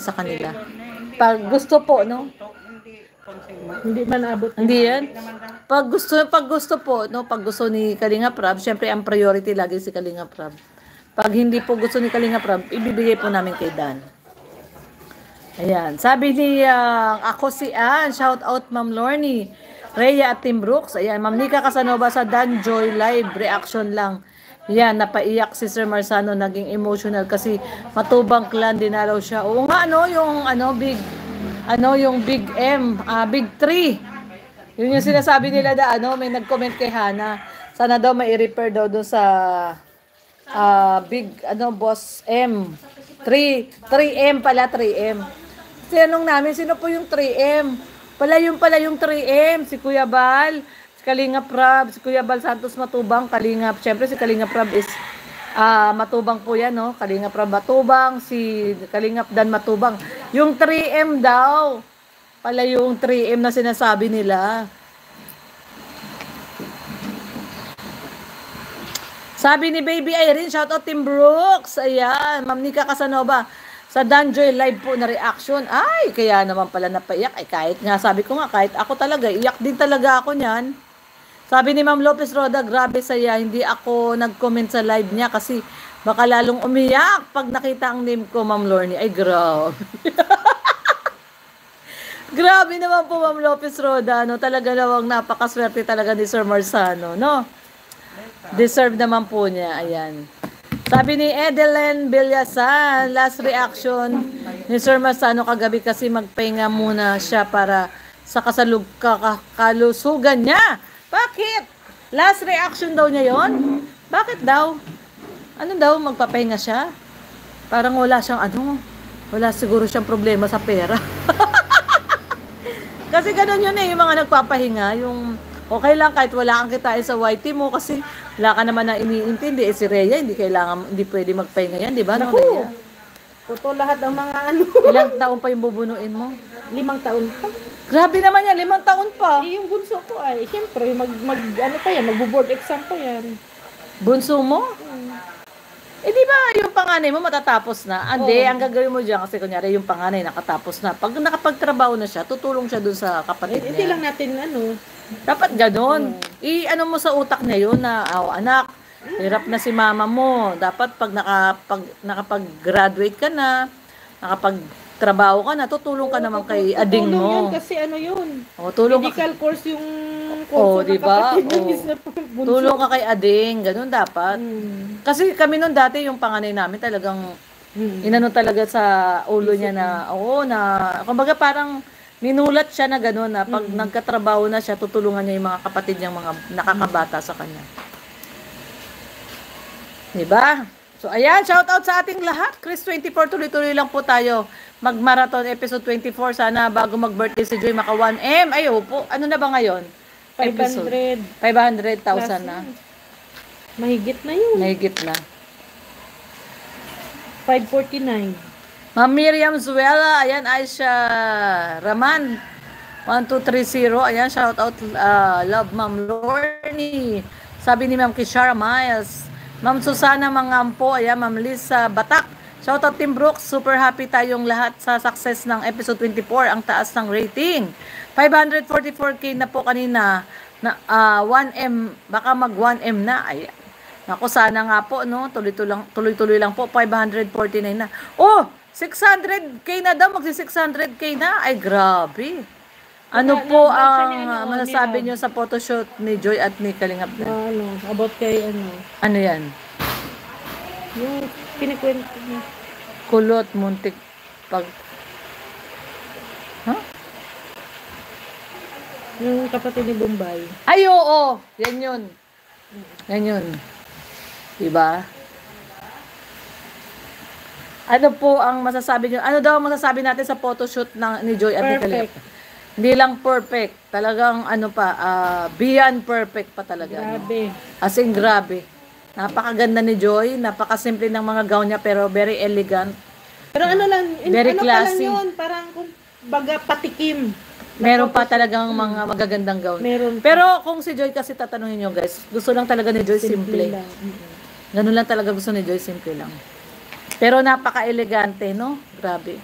sa kanila. Pag gusto po, no? Hindi man abot. Hindi yan. Pag gusto po, no, pag gusto ni Kalinga Prab, syempre ang priority lagi si Kalinga Prab. Pag hindi po gusto ni Kalinga Prab, ibibigay po namin kay Dan. Ayan. Sabi ni ako si Ann, shout out Ma'am Lorny, Rhea at Tim Brooks. Ayan, Ma'am Nika Casanova sa Dan Joy live reaction lang. Yan, napaiyak si Sir Marzano, naging emotional kasi Matubang Clan dinalaw siya. Oo nga, yung Big M, Big 3. Yun yung sinasabi nila may nag-comment kay Hana. Sana daw may i-repair daw doon sa Big, Boss M. 3M pala, 3M. Tinanong namin, sino po yung 3M? Pala yung 3M, si Kuya Bal, Kalinga Prab, si Kuya Bal Santos Matubang, Kalinga. Siyempre si Kalinga Prab is Matubang po yan, no? Kalinga Prab Matubang, si Kalinga Dan Matubang. Yung 3M daw. Pala yung 3M na sinasabi nila. Sabi ni Baby Irene, shout out Tim Brooks. Ayan, Ma'am Nika Casanova. Sa Danjoy live po na reaction. Ay, kaya naman pala napaiyak. Ay, kahit nga, sabi ko nga, kahit ako talaga, iyak din talaga ako niyan. Sabi ni Ma'am Lopez Roda, grabe saya, hindi ako nag-comment sa live niya kasi baka lalong umiyak pag nakita ang name ko, Ma'am Lorny. Ay, grabe. Grabe naman po, Ma'am Lopez Roda, no? Talaga namang napakaswerte talaga ni Sir Marzano, no? Deserve naman po niya, ayan. Sabi ni Edeline Villasan, last reaction ni Sir Marzano kagabi kasi magpahinga muna siya para sa kalusugan niya. Bakit? Last reaction daw niya yon? Bakit daw? Ano daw, magpapahinga siya? Parang wala siyang wala siguro siyang problema sa pera. Kasi ganun yun yung mga nagpapahinga, yung okay lang kahit wala kang kitain sa YT mo kasi wala ka naman na iniintindi. Si Rhea, hindi pwede magpahinga yan, di ba? Naku! Totoo lahat ng mga Ilang taon pa yung bubunuin mo? 5 taon pa. Grabe naman yan, 5 taon pa. Yung bunso ko ay, siyempre, magbo-board exam pa yan. Bunso mo? Di ba yung panganay mo matatapos na? Hindi, ang gagawin mo dyan kasi kunyari yung panganay nakatapos na. Pag nakapagtrabaho na siya, tutulong siya dun sa kapatid niya. Hindi lang natin Dapat gano'n. Mo sa utak niya yun na, anak, hirap na si mama mo. Dapat pag nakapag-graduate ka na, nakapagtrabaho ka na, tutulong ka naman kay ading mo. Tulong yan kasi yun. Tulong medical course yung course di ba? Tulong ka kay ading, gano'n dapat. Kasi kami noon dati, yung panganay namin talagang inano talaga sa ulo niya na, kumbaga parang minulat siya na gano'n na pag nagkatrabaho na siya, tutulungan niya yung mga kapatid niyang mga nakakabata sa kanya. Diba? So, ayan, shout out sa ating lahat. Chris 24, tuloy-tuloy lang po tayo. Mag-marathon episode 24. Sana bago mag-birthday si Joy, maka 1M. Ay, opo. Ano na ba ngayon? 500. 500,000 na. Mahigit na yun. Mahigit na. 549. Ma'am Miriam Zuela, ayan, Aisha Raman, 1230, ayan, shout out, love Ma'am Lorny. Sabi ni Ma'am Kishara Miles, Ma'am Susana Mangampo, ayan, Ma'am Lisa Batak, shout out Tim Brooks, super happy tayong lahat sa success ng episode 24, ang taas ng rating. 544K na po kanina, na 1M, baka mag 1M na, ayan. Naku, sana nga po, no, tuloy-tuloy lang po, 549 na. 600K na daw, magsi-600K na. Ay, grabe. Ano po ang masasabi nyo sa photoshoot ni Joy at ni Kalingap? About kay Ano yan? Yung kinikwento niya. Kulot, muntik, Yung kapatid ni Bombay. Ay, oo. Yan yun. Yan yun. Diba? Ano po ang masasabi nyo? Ano daw ang masasabi natin sa photoshoot ni Joy at ni Kalingap? Hindi lang perfect. Talagang beyond perfect pa talaga. Grabe. As in, grabe. Napakaganda ni Joy. Napakasimple ng mga gown niya pero very elegant. Pero very classy. Pa lang yun? Parang baga patikim. Meron pa talagang mga magagandang gown. Pero kung si Joy kasi tatanungin nyo guys, gusto lang talaga ni Joy simple. Ganun lang talaga gusto ni Joy, simple lang. Pero napaka-elegante, no? Grabe.